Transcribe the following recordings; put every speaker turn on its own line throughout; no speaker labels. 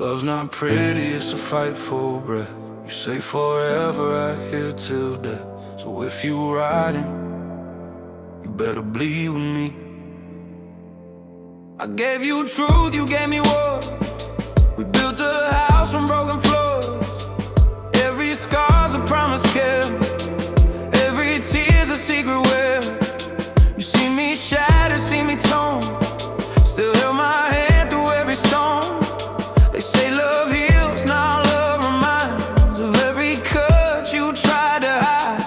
Love's not pretty, it's a fight for breath. You say forever, I hear till death. So if you riding, you better bleed with me. I gave you truth, you gave me war. We built a house from broken floors. Every scar's a promise kept. Every tear's a secret web. You see me shattered, see me torn. Still held my hand through every storm. They say love heals, now love reminds of every cut you tried to hide.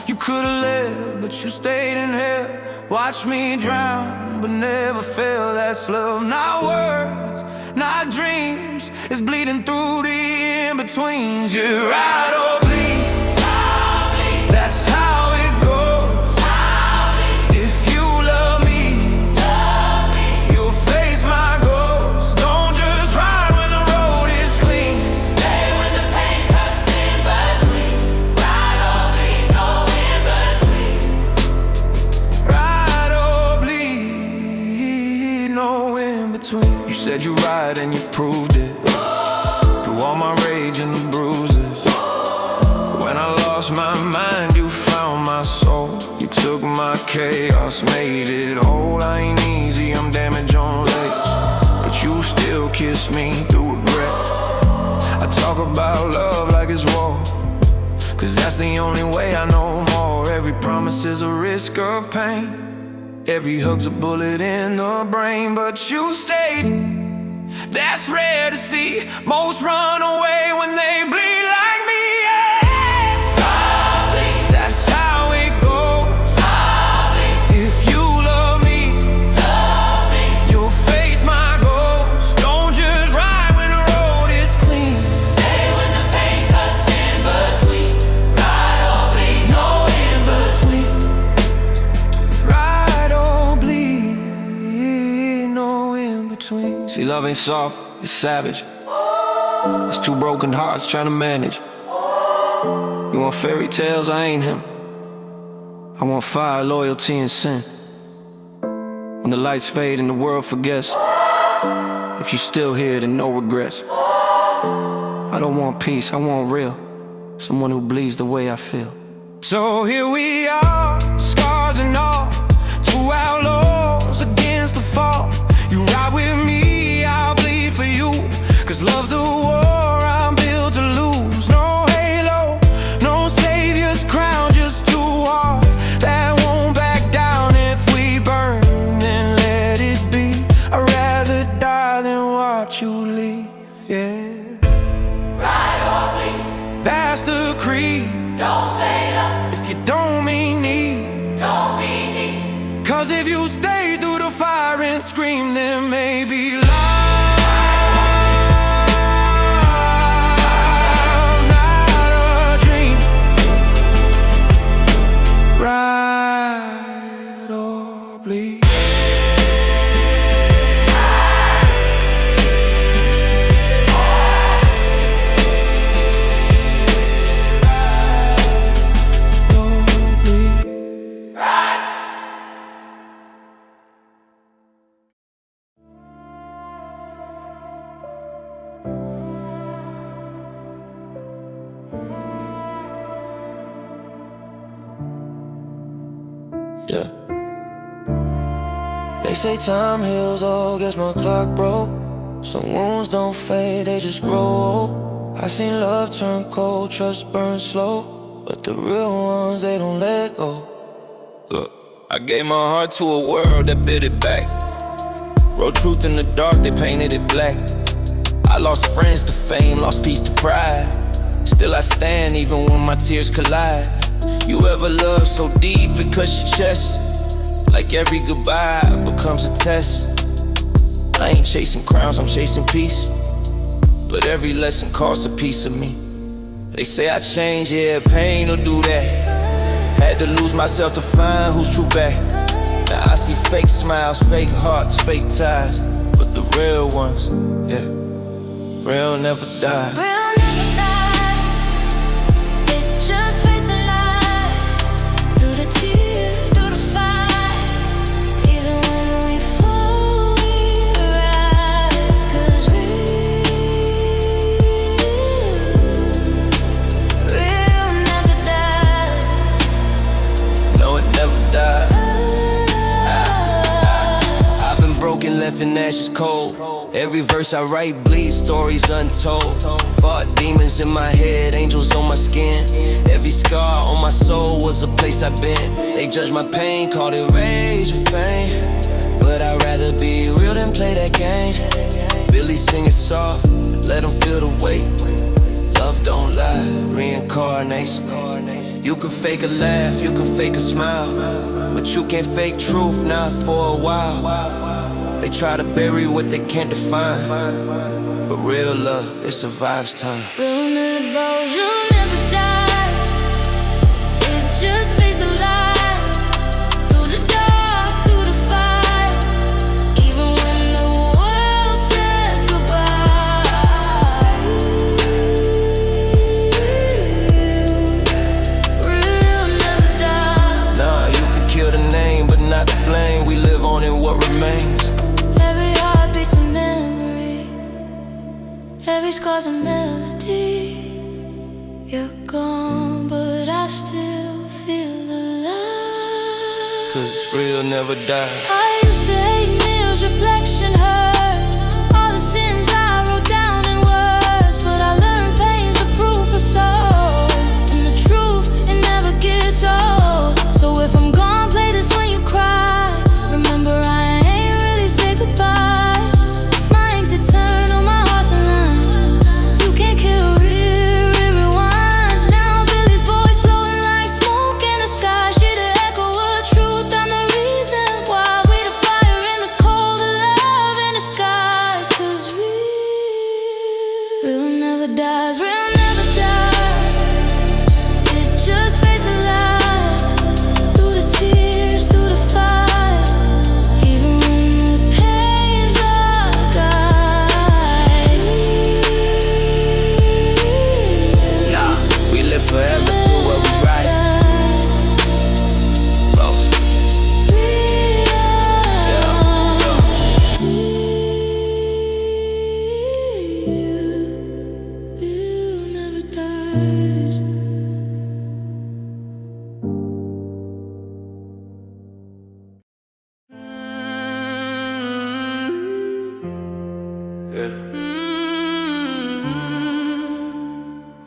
You could've left, but you stayed in hell. Watch me drown, but never fell. That's love, not words, not dreams. It's bleeding through the in-betweens. You ride or bleed, that's how it goes. If you love me, you'll face my ghost. Don't just ride when the road is clean.
Stay when the pain cuts in between. Ride or bleed, no in between.
Ride or bleed, no in between. You said you ride and you proved it. Through all my rage and the bruises. When I lost my mind, you found my soul. You took my chaos, made it whole. I ain't easy, I'm damaged on legs, but you still kiss me through regret. I talk about love like it's war, cause that's the only way I know more. Every promise is a risk of pain. Every hug's a bullet in the brain. But you stayed, that's rare to see. Most run away when they bleed like me, yeah. That's how it goes. If you love me, you'll face my ghost. Don't just ride when the road is clean.
Stay when the pain cuts in between. Ride or bleed, no in between.
Ride or bleed, no in between. See, love ain't soft, it's savage. It's two broken hearts trying to manage. You want fairy tales, I ain't him. I want fire, loyalty, and sin. When the lights fade and the world forgets, if you still here, then no regrets. I don't want peace, I want real. Someone who bleeds the way I feel. So here we are, scars and all. Two outlaws against the fall. You ride with me, I'll bleed for you. Cause love's a war I'm built to lose. No halo, no savior's crown, just two hearts that won't back down. If we burn, then let it be. I'd rather die than watch you leave, yeah.
Ride or bleed,
That's the creed.
don't say love,
If you don't mean need,
don't be neat.
cause if you stay through the fire and scream, then maybe love's not a dream. Ride or bleed. Ride or bleed. Yeah. They say time heals all, guess my clock broke. Some wounds don't fade, they just grow old. I seen love turn cold, trust burn slow, but the real ones, they don't let go. Look, I gave my heart to a world that bit it back. Wrote truth in the dark, they painted it black. I lost friends to fame, lost peace to pride. Still I stand even when my tears collide. You ever love so deep it cuts your chest? Like every goodbye becomes a test. I ain't chasing crowns, I'm chasing peace. But every lesson costs a piece of me. They say I change, yeah, pain will do that. Had to lose myself to find who's true back. Now I see fake smiles, fake hearts, fake ties, but the real ones, yeah, real never die.
Real never die. It just fades alive. Through the tears, through the fight. Even when we fall, we rise. 'Cause we
cold. Every verse I write bleeds stories untold. Fought demons in my head, angels on my skin. Every scar on my soul was a place I've been. They judged my pain, called it rage or fame, but I'd rather be real than play that game. Billy singing soft, let them feel the weight. Love don't lie, reincarnation. You can fake a laugh, you can fake a smile, but you can't fake truth, not for a while. They try to bury what they can't define, but real love, it survives time.
Real never goes, you'll never die. It just fades the light. Through the dark, through the fight. Even when the world says goodbye. Real never die.
Nah, you could kill the name, but not the flame. We live on in what remains.
Every heartbeat's a memory. Every scar's a melody. You're gone, but I still feel alive.
'Cause real never die.
I used to hate Neil's reflection hurt. All the sins I wrote down in words, but I learned pain's the proof of soul. And the truth, it never gets old. So if I'm gone, play this when you cry. Remember I ain't really say goodbye. My ink's eternal, my heart's aligned. You can't kill real, real rewinds. Now Billy's voice floating like smoke in the sky. She the echo of truth, I'm the reason why. We the fire in the cold, the love in the skies. 'Cause real never dies, real never dies. It just fades the light. Through the tears, through the fight. Even when the pain's a guide.
Nah, we live forever through what we write. Both.
Real never dies.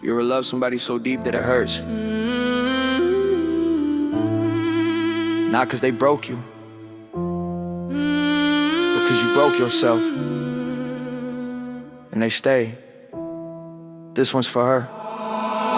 You ever love somebody so deep that it hurts? Not 'cause they broke you, because you broke yourself. And they stay. This one's for her.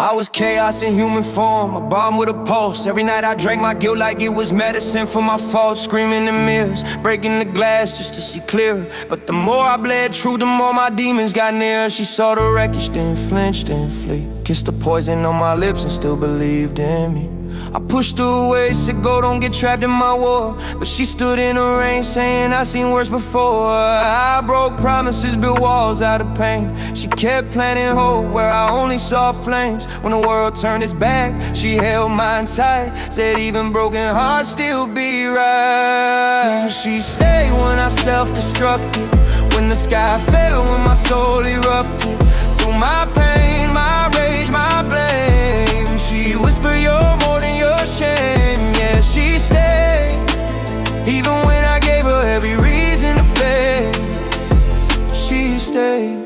I was chaos in human form, a bomb with a pulse. Every night I drank my guilt like it was medicine for my faults. Screaming in mirrors, breaking the glass just to see clearer. But the more I bled true, the more my demons got nearer. She saw the wreckage, didn't flinch, didn't flee. Kissed the poison on my lips and still believed in me. I pushed her away, said go, don't get trapped in my war. But she stood in the rain saying I seen worse before. I broke promises, built walls out of pain. She kept planting hope where I only saw flames. When the world turned its back, she held mine tight. Said even broken hearts still be right. She stayed when I self-destructed, when the sky fell, when my soul erupted. Through my pain, my rage, my blame, she whispered you're more than your shame. Yeah, she stayed, even when I gave her every reason to fade. She stayed,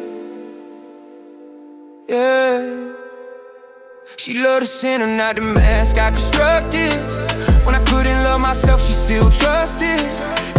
yeah. She loved the sinner, not the mask I constructed. When I couldn't love myself, she still trusted.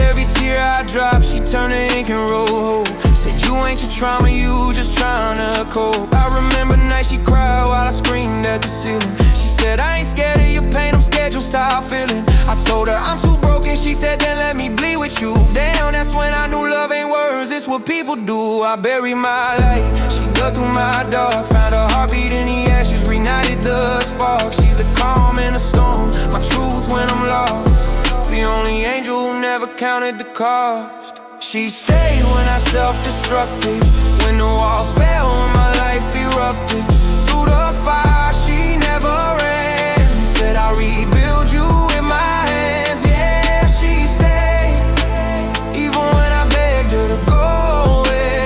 Every tear I dropped, she turned to ink and wrote. Said you ain't your trauma, you just tryna cope. I remember nights she cried while I screamed at the ceiling. She said I ain't scared of your pain, I'm scared you'll stop feeling. I told her I'm too broken, she said then let me bleed with you. Damn, that's when I knew love ain't words, it's what people do. I buried my light, she dug through my dark, found a heartbeat in the ashes, reignited the spark. She's the calm in the storm, my truth when I'm lost, the only angel who never counted the cost. She stayed when I self-destructed, when the walls fell, when my life erupted. Through the fire, she never ran. Said I'll rebuild you with my hands. Yeah, she stayed, even when I begged her to go away.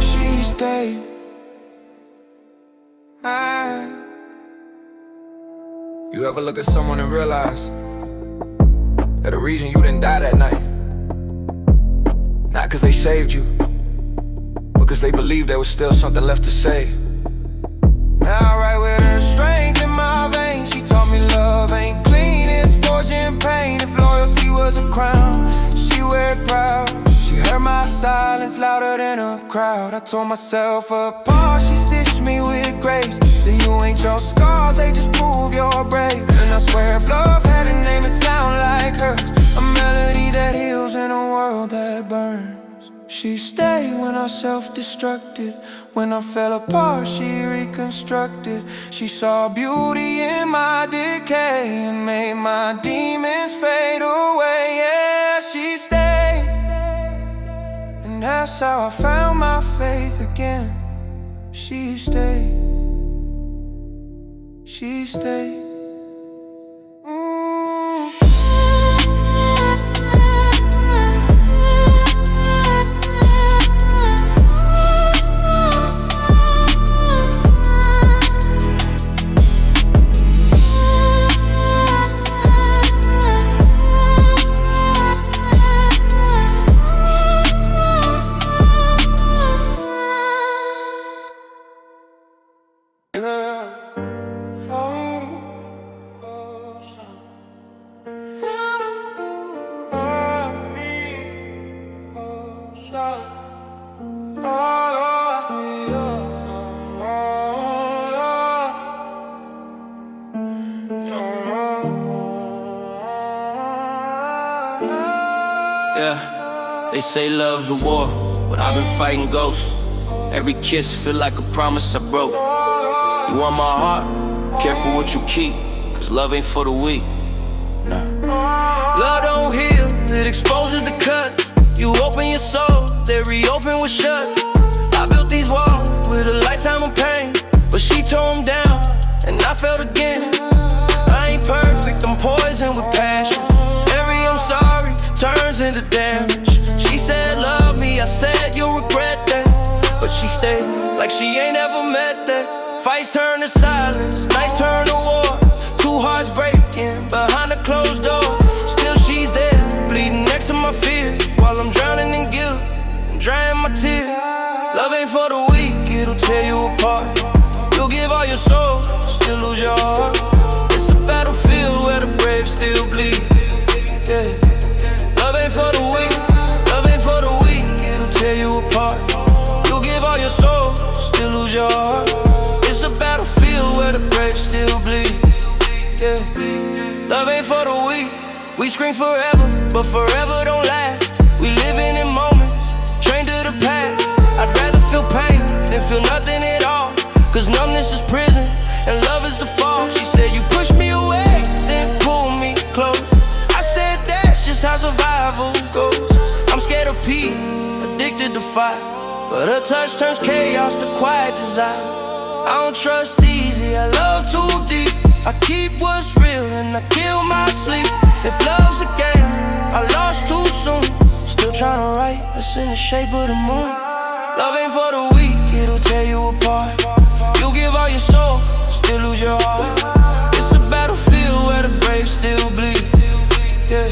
She stayed. You ever look at someone and realize that the reason you didn't die that night Not cause they saved you, but cause they believed there was still something left to say. Now I write with her strength in my veins. She taught me love ain't clean, it's forging pain. If loyalty was a crown, she wear it proud. She heard my silence louder than a crowd. I tore myself apart, she stitched me with grace. Say you ain't your scars, they just prove you're brave. And I swear if love had a name, it'd sound like hers. A melody that heals in a world that burns. She stayed when I self-destructed. When I fell apart, she reconstructed. She saw beauty in my decay and made my demons fade away. Yeah, she stayed, and that's how I found my faith again. She stayed, she stayed.
Yeah, they say love's a war, but I've been fighting ghosts. Every kiss feel like a promise I broke. You want my heart? Careful what you keep, cause love ain't for the weak. Nah. Love don't heal, it exposes the cut. You open your soul, they reopen what's shut. I built these walls with a lifetime of pain, but she tore them down, and I felt again. I ain't perfect, I'm poisoned with passion. Every I'm sorry turns into damage. She said love me, I said you'll regret that. But she stayed like she ain't ever met that. Fights turn to silence, nights turn to war. Two hearts breaking behind a closed door. Still she's there, bleeding next to my fears, while I'm drowning in guilt and drying my tears. Love ain't for the weak, it'll tear you apart. You'll give all your soul, still lose your heart. It's a battlefield where the brave still bleed. Yeah. Love ain't for the weak, love ain't for the weak, it'll tear you apart. You'll give all your soul, still lose your heart. It's a battlefield where the brave still bleed. Yeah. Love ain't for the weak. We scream forever, but forever don't last. We living in moments, trained to the past. I'd rather feel pain than feel nothing at all, cause numbness is prison and love is the fall. She said you push me away, then pull me close. I said that's just how survival goes. I'm scared of peace, addicted to fire, but her touch turns chaos to quiet desire. I don't trust easy, I love too deep. I keep what's real and I kill my sleep. If love's a game, I lost too soon. Still tryna write us in the shape of the moon. Love ain't for the weak, it'll tear you apart. You give all your soul, still lose your heart. It's a battlefield where the brave still bleed. Yeah.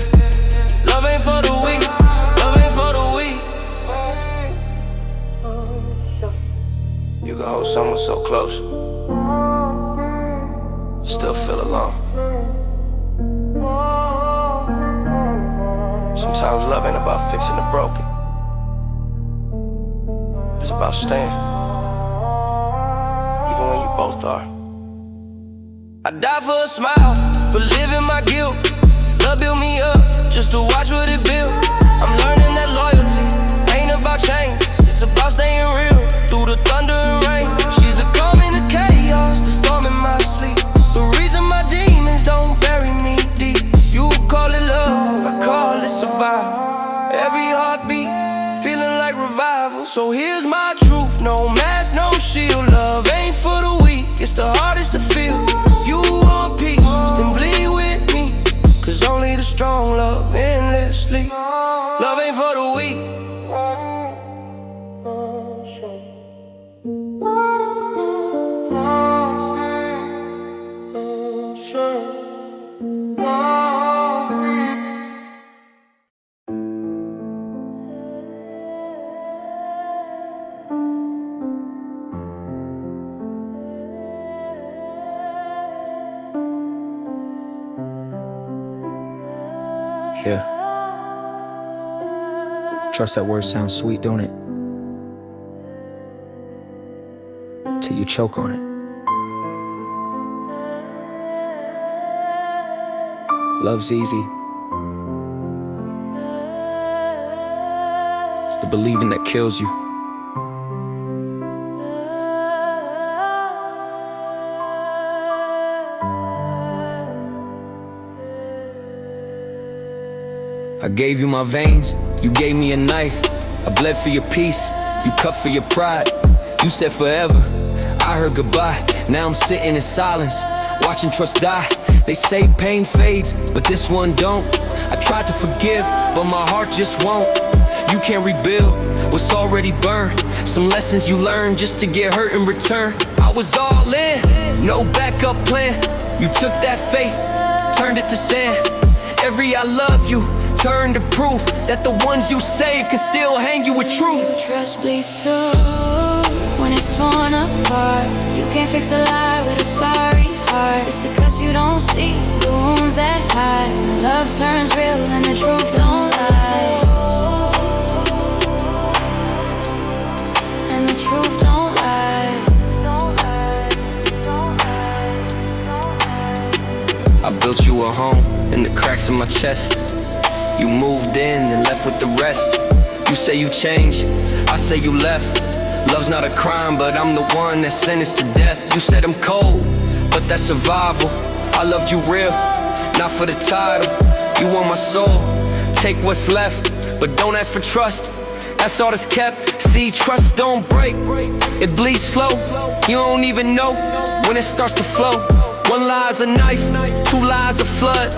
Love ain't for the weak, love ain't for the weak. You can hold someone so close, still feel alone. Sometimes love ain't about fixing the broken, it's about staying, even when you both are. I die for a smile, but live in my guilt. Love built me up, just to watch what it built. I'm learning that loyalty ain't about change, it's about staying real through the thunder and rain. She's the calm in the chaos, the storm in my sleep. The reason my demons don't bury me deep. You call it love, I call it survival. Every heartbeat feeling like revival. So here's my truth, no mask, no shield. Love ain't for the weak, it's the hardest to feel. You want peace, then bleed with me, cause only the strong love endlessly. Love ain't for the weak.
Yeah. Trust that word sounds sweet, don't it? Till you choke on it. Love's easy. It's the believing that kills you. I gave you my veins, you gave me a knife. I bled for your peace, you cut for your pride. You said forever, I heard goodbye. Now I'm sitting in silence, watching trust die. They say pain fades, but this one don't. I tried to forgive, but my heart just won't. You can't rebuild what's already burned. Some lessons you learned just to get hurt in return. I was all in, no backup plan. You took that faith, turned it to sand. Every I love you turned to proof that the ones you save can still hang you with truth.
Trust bleeds too when it's torn apart. You can't fix a lie with a sorry heart. It's the cuts you don't see, the wounds that hide. When love turns real and the truth don't lie. And the truth don't lie.
I built you a home in the cracks of my chest. You moved in and left with the rest. You say you changed, I say you left. Love's not a crime, but I'm the one that's sentenced to death. You said I'm cold, but that's survival. I loved you real, not for the title. You want my soul, take what's left, but don't ask for trust. That's all that's kept. See, trust don't break, it bleeds slow. You don't even know when it starts to flow. One lie's a knife, two lies a flood.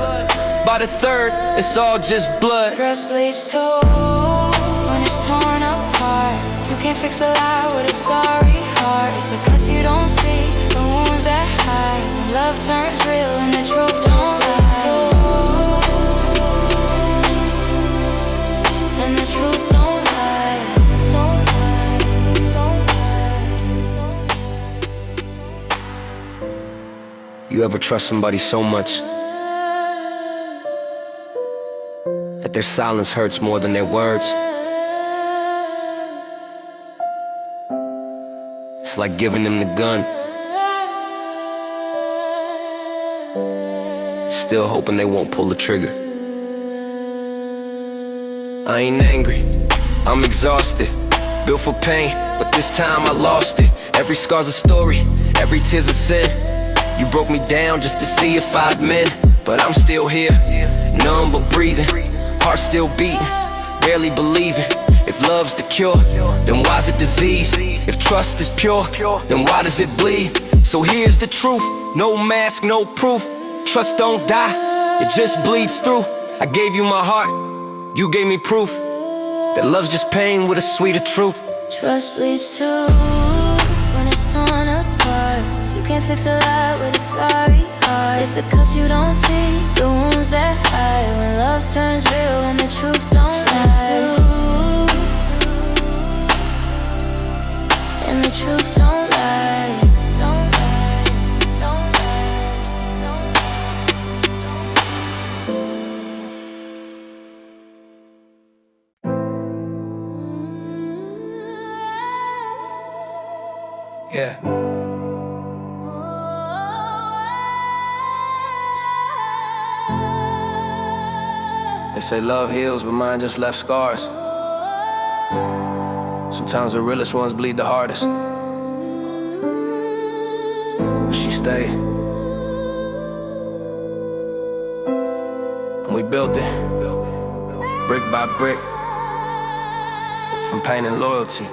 By the third, it's all just blood.
Trust bleeds too when it's torn apart. You can't fix a lie with a sorry heart. It's the cuts you don't see, the wounds that hide. When love turns real and the truth don't lie. And the truth don't lie. Don't lie.
You ever trust somebody so much that their silence hurts more than their words? It's like giving them the gun, still hoping they won't pull the trigger. I ain't angry, I'm exhausted, built for pain, but this time I lost it. Every scar's a story, every tear's a sin. You broke me down just to see if I'd mend, but I'm still here, numb but breathing, heart still beating, barely believing. If love's the cure, then why's it disease? If trust is pure, then why does it bleed? So here's the truth, no mask, no proof. Trust don't die, it just bleeds through. I gave you my heart, you gave me proof that love's just pain with a sweeter truth.
Trust bleeds too when it's torn apart. You can't fix a lie with a sorry heart. It's the cuts you don't see, the wounds that hide. When love turns real and the truth don't lie. And the truth don't lie. Don't lie. Don't lie.
Yeah. They say love heals, but mine just left scars. Sometimes the realest ones bleed the hardest. But she stayed, and we built it, brick by brick, from pain and loyalty.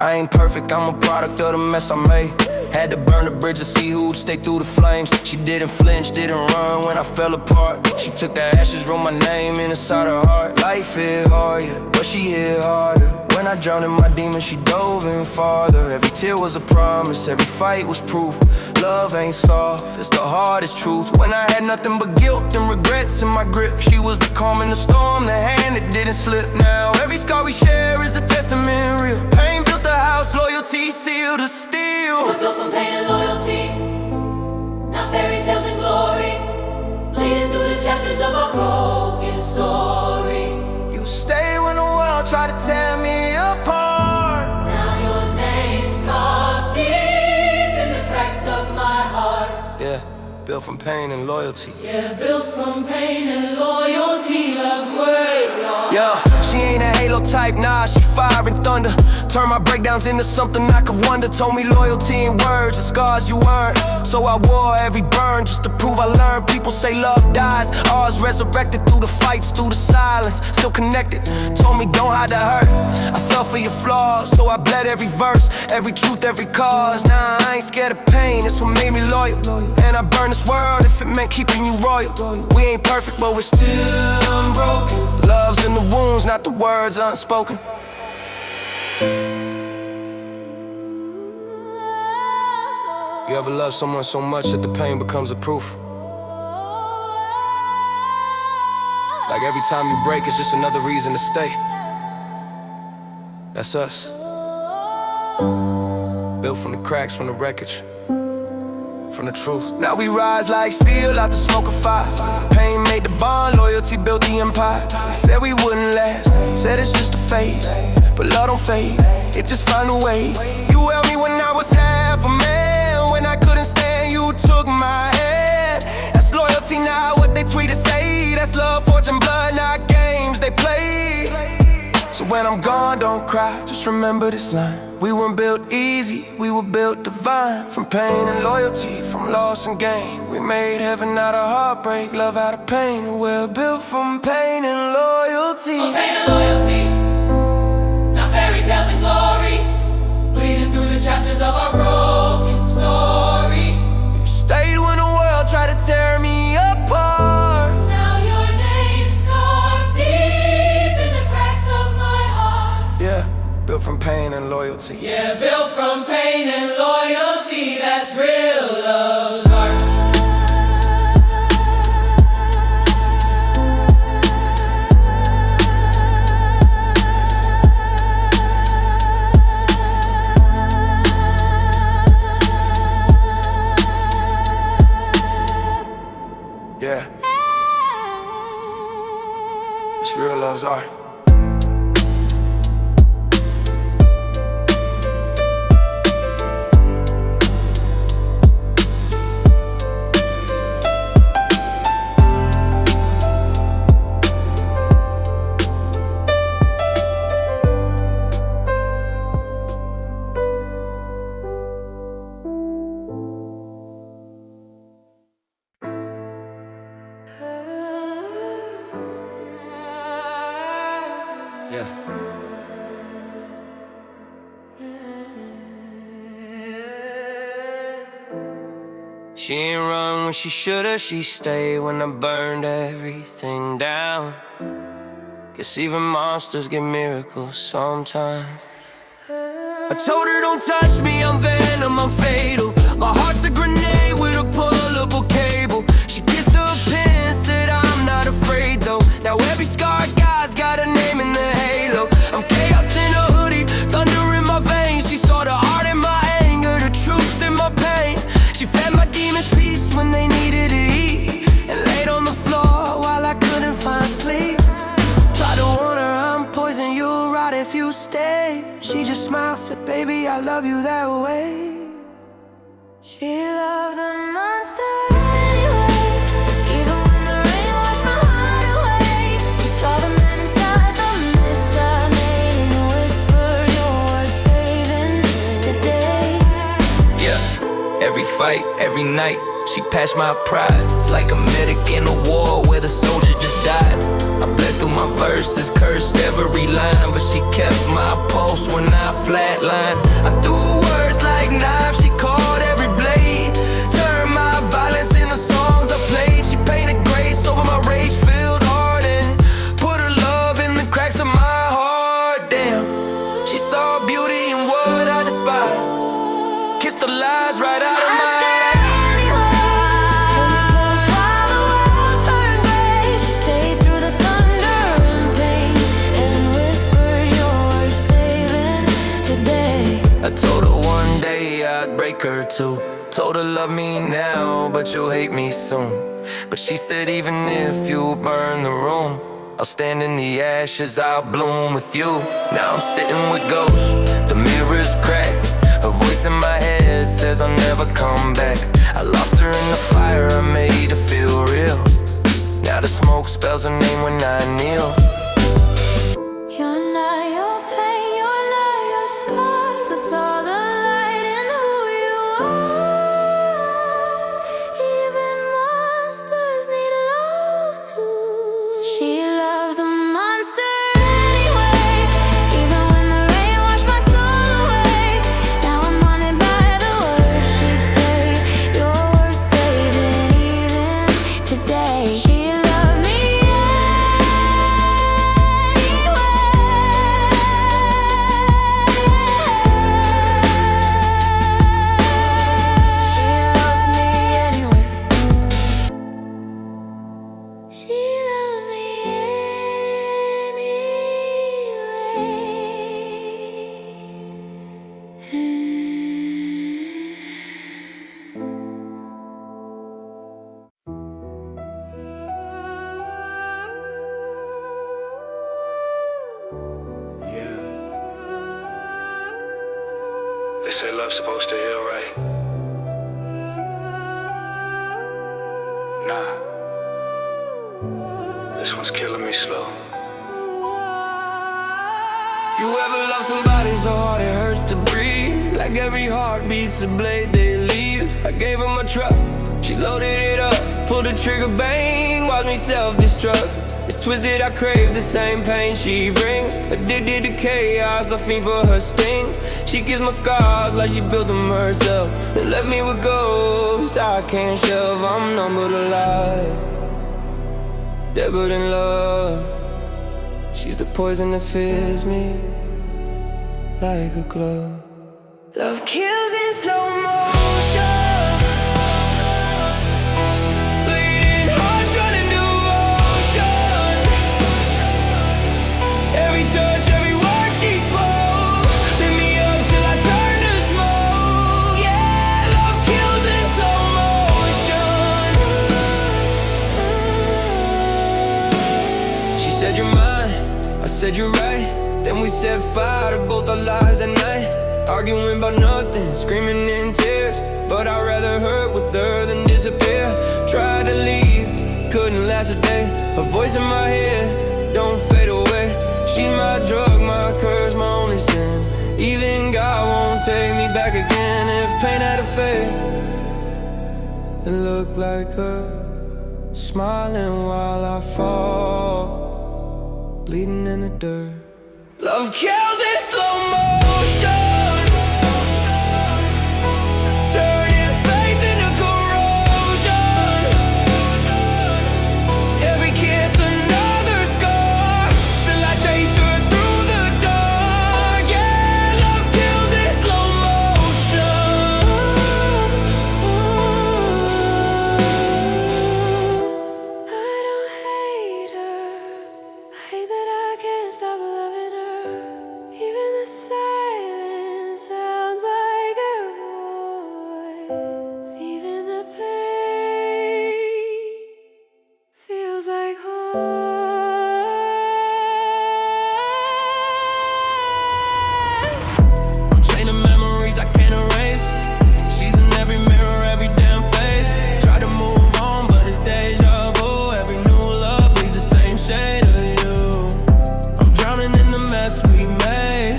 I ain't perfect, I'm a product of the mess I made. Had to burn the bridge to see who'd stay through the flames. She didn't flinch, didn't run when I fell apart. She took the ashes, wrote my name inside her heart. Life hit hard, yeah, but she hit harder. When I drowned in my demons, she dove in farther. Every tear was a promise, every fight was proof. Love ain't soft, it's the hardest truth. When I had nothing but guilt and regrets in my grip, she was the calm in the storm, the hand that didn't slip. Now every scar we share is a testament real. Pain built the house, loyalty sealed the steel.
chapters of a broken story.
You stay when the world tried to tear me apart.
Now your name's carved deep in the cracks of my heart.
Yeah, built from pain and loyalty.
Yeah, built from pain and loyalty. Love's word, Lord.
Yeah, she ain't a halo type, nah, she fire and thunder. Turn my breakdowns into something I could wonder. Told me loyalty in words, the scars you earned. So I wore every burn just to prove I learned. People say love dies, ours resurrected through the fights, through the silence. Still connected, told me don't hide the hurt. I fell for your flaws, so I bled every verse, every truth, every cause. Nah, I ain't scared of pain, it's what made me loyal. And I burn this world if it meant keeping you royal. We ain't perfect, but we're still unbroken. Love's in the wounds, not the words unspoken. You ever love someone so much that the pain becomes a proof? Like every time you break, it's just another reason to stay. That's us. Built from the cracks, from the wreckage, from the truth. Now we rise like steel out the smoke of fire. Pain made the bond, loyalty built the empire. They said we wouldn't last, said it's just a phase. But love don't fade, it just find a ways. You held me when I was half a man. When I couldn't stand, you took my hand. That's loyalty, not what they tweet and say. That's love, fortune, blood, not games they play. So when I'm gone, don't cry, just remember this line. We weren't built easy, we were built divine. From pain and loyalty, from loss and gain. We made heaven out of heartbreak, love out of pain. We're built from pain and loyalty.
From pain and loyalty, not fairy tales and glory. Bleeding through the chapters of our broken story.
You stayed when the world tried to tear me apart.
Now your name's carved deep in the cracks of my heart.
Yeah, built from pain and loyalty.
Yeah, built from pain and loyalty. That's real love's art.
Yeah, it's real love's art. Yeah. She ain't run when she shoulda, she stayed when I burned everything down. Guess even monsters get miracles sometimes. I told her don't touch me, I'm venom, I'm fatal. My heart's a grenade with a pullable cable. She kissed her pin, said I'm not afraid though. Now every scarred guy's got a name in the halo. I'm chaos in a hoodie, thunder in my veins. She saw the art in my anger, the truth in my pain. She fed my demons peace when they needed to eat, and laid on the floor while I couldn't find sleep. Tried to warn her I'm poison, you'll rot if you stay. She just smiled, said baby I love you that way.
She loved the monster anyway, even when the rain washed my heart away. She saw the man inside the mess I made and whispered your words saving today.
Yeah, every fight, every night, she passed my pride. Like a medic in a war where the soldier just died. I bled through my verses, cursed every line, but she kept my pulse when I flatlined. I threw words like knives, she caught every blade. Turned my violence into songs I played. She painted grace over my rage-filled heart and put her love in the cracks of my heart. Damn, she saw beauty in what I despised. Kissed the lies right out of my eyes. I told her one day I'd break her too. Told her love me now, but you'll hate me soon.
But she said even if you burn the room, I'll stand in the ashes, I'll bloom with you. Now I'm sitting with ghosts, the mirror's cracked. A voice in my head says I'll never come back. I lost her in the fire, I made her feel real. Now the smoke spells her name when I kneel.
You're not your pain, you're not your scars. I saw the light in who you are. Even monsters need love too. She loved the monster anyway. Even when the rain washed my soul away. Now I'm haunted by the words she'd say. You're worth saving even today. She loved me
They say love's supposed to heal, right? Nah, this one's killing me slow. You ever love somebody so hard it hurts to breathe? Like every heartbeat's a blade they leave. I gave her my truck, she loaded it up, pulled the trigger, bang, watched me self-destruct. It's twisted, I crave the same pain she brings. Addicted to chaos, I fiend for her sting. She gives my scars like she built them herself, then left me with ghosts I can't shelve. I'm numb but alive, deeper than love. She's the poison that fills me like a glove. Love kills in slow motion. Bleeding hearts running devotion. Every touch, every word she spoke lit me up till I turn to smoke. Yeah, love kills in slow motion. She said you're mine, I said you're right. Then we set fire to both our lives at night. Arguing about nothing, screaming in tears. But I'd rather hurt with her than disappear. Tried to leave, couldn't last a day. Her voice in my head, don't fade away. She's my drug, my curse, my only sin. Even God won't take me back again. If pain had a fate, it looked like her smiling while I fall, bleeding in the dirt. Love kills in slow motion, turning faith into corrosion. Every kiss another scar, still I chase her through the dark. Yeah, love kills in slow motion.
I don't hate her. I hate that I can't stop loving her. Even the silence sounds like her voice. Even the pain feels like home.
I'm chained to memories I can't erase. She's in every mirror, every damn face. Try to move on, but it's deja vu. Every new love bleeds the same shade of you. I'm drowning in the mess we made,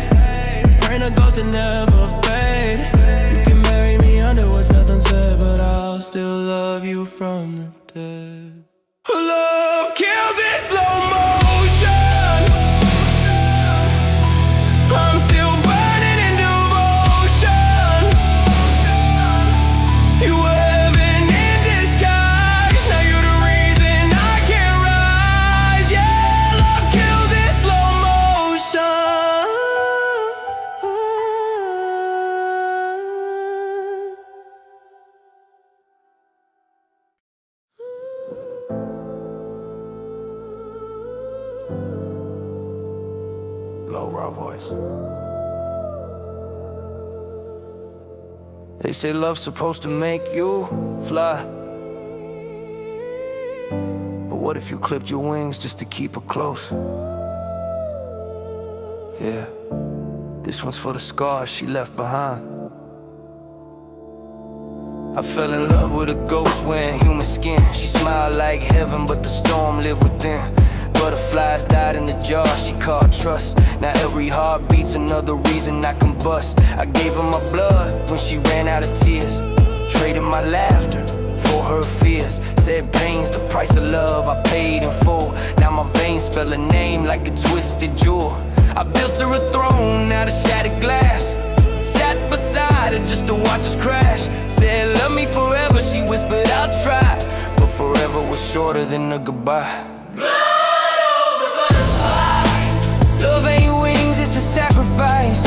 praying a ghost that never fade. You can bury me under what's left unsaid, but I'll still love you from the dead. Love kills in slow motion. I'm still burning in devotion. You were heaven in disguise. Now you're the reason I can't rise. Yeah, love kills in slow motion. Low, raw voice. They say love's supposed to make you fly. What if you clipped your wings just to keep her close? Yeah, this one's for the scars she left behind. I fell in love with a ghost wearing human skin. She smiled like heaven, but the storm lived within. Butterflies died in the jar she called trust. Now every heartbeat's another reason I can bust. I gave her my blood when she ran out of tears. Traded my laughter for her fears. Said pain's the price of love I paid in full. Now my veins spell her name like a twisted jewel. I built her a throne out of shattered glass. Sat beside her just to watch us crash. Said love me forever, she whispered I'll try. But forever was shorter than a goodbye.
Blood over butterflies.
Love ain't wings, it's a sacrifice.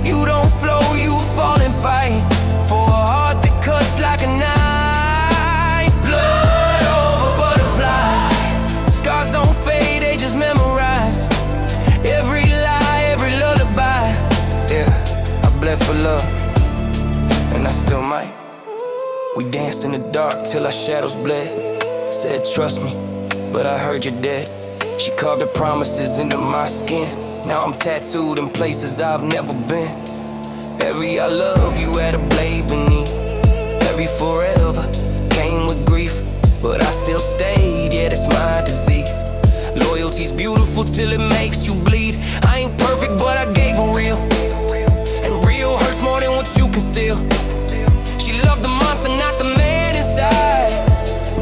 You don't flow, you fall and fight for a heart that cuts like a knife. Blood over butterflies. Scars don't fade, they just memorize. Every lie, every lullaby. Yeah, I bled for love, and I still might. We danced in the dark till our shadows bled. Said trust me, but I heard you're dead. She carved her promises into my skin. Now I'm tattooed in places I've never been. Every I love you had a blade beneath. Every forever came with grief, but I still stayed, yeah, that's my disease. Loyalty's beautiful till it makes you bleed. I ain't perfect, but I gave her real, and real hurts more than what you conceal. She loved the monster, not the man inside.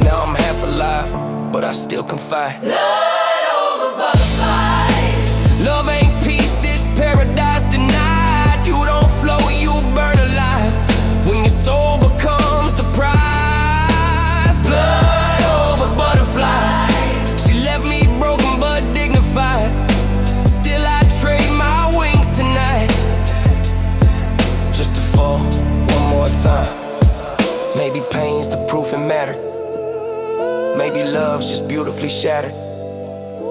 Now I'm half alive, but I still confide.
Blood over butterflies.
Love ain't peace, it's paradise denied. You don't flow, you burn alive when your soul becomes the prize. Blood over butterflies. She left me broken but dignified. Still I trade my wings tonight, just to fall one more time. Maybe pain's the proof it mattered. Maybe love's just beautifully shattered.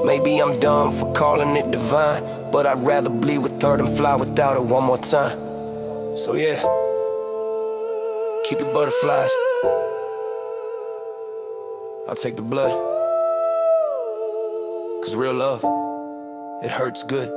Maybe I'm dumb for calling it divine, but I'd rather bleed with her than fly without her one more time. So yeah, keep your butterflies. I'll take the blood, 'cause real love, it hurts good.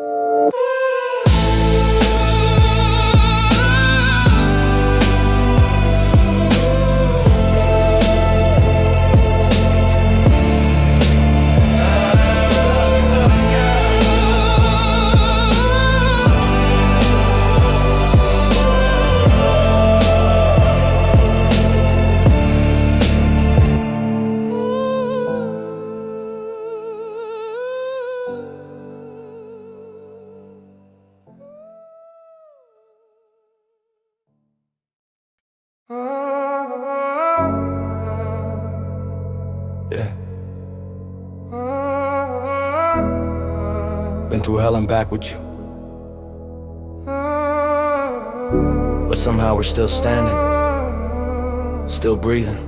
Yeah. Been through hell and back with you, but somehow we're still standing, still breathing,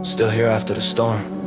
still here after the storm.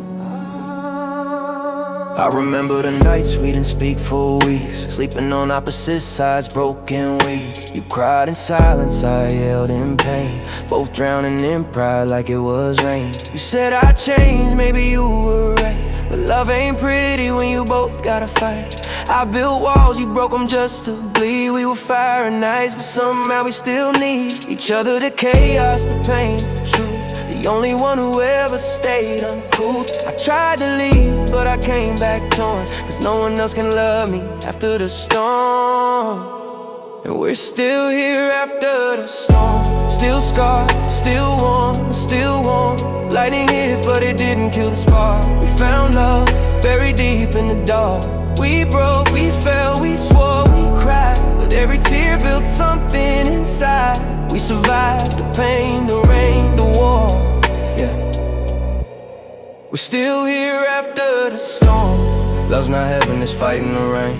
I remember the nights we didn't speak for weeks, sleeping on opposite sides, broken weeks. You cried in silence, I yelled in pain, both drowning in pride like it was rain. You said I changed, maybe you were right, but love ain't pretty when you both gotta fight. I built walls, you broke them just to bleed. We were fire and ice, but somehow we still need each other. The chaos, the pain, the truth, the only one who ever stayed uncouth. I tried to leave, but I came back torn, 'cause no one else can love me after the storm. And we're still here after the storm, still scarred, still warm, still warm. Lightning hit, but it didn't kill the spark. We found love buried deep in the dark. We broke, we fell, we swore, we cried, but every tear built something inside. We survived the pain, the rain, the war. Yeah, we're still here after the storm. Love's not heaven, it's fighting the rain,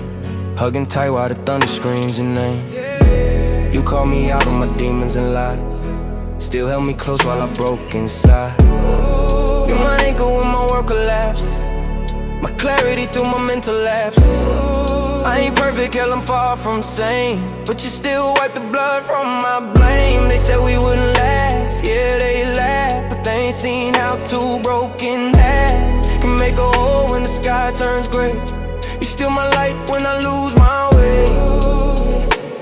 hugging tight while the thunder screams your name. You called me out on my demons and lies, still held me close while I broke inside. You're my anchor when my world collapses, my clarity through my mental lapses. I ain't perfect, hell, I'm far from sane, but you still wipe the blood from my blame. They said we wouldn't last, yeah, they laughed, but They ain't seen how two broken hearts can make a hole when the sky turns gray. You're still my light when I lose my way,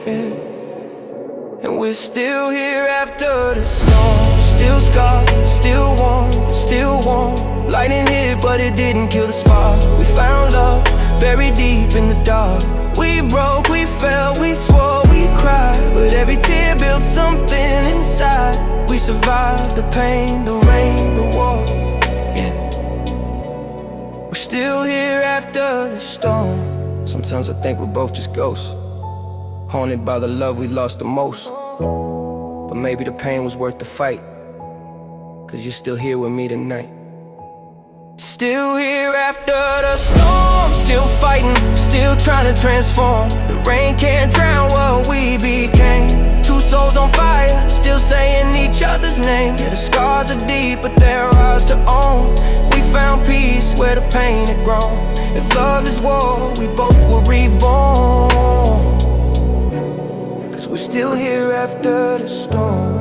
yeah. And we're still here after the storm. Still scarred, still warm, still warm. Lightning hit but it didn't kill the spark. We found love buried deep in the dark. We broke, we fell, we swore, we cried, but every tear built something inside. We survived the pain, the rain, the war, yeah. We're still here after the storm. Sometimes I think we're both just ghosts, haunted by the love we lost the most. But maybe the pain was worth the fight, 'cause you're still here with me tonight. Still here after the storm, still fighting, still trying to transform. The rain can't drown what we became. Two souls on fire, still saying each other's name. Yeah, the scars are deep, but they're ours to own. We found peace where the pain had grown. If love is war, we both were reborn. 'Cause we're still here after the storm.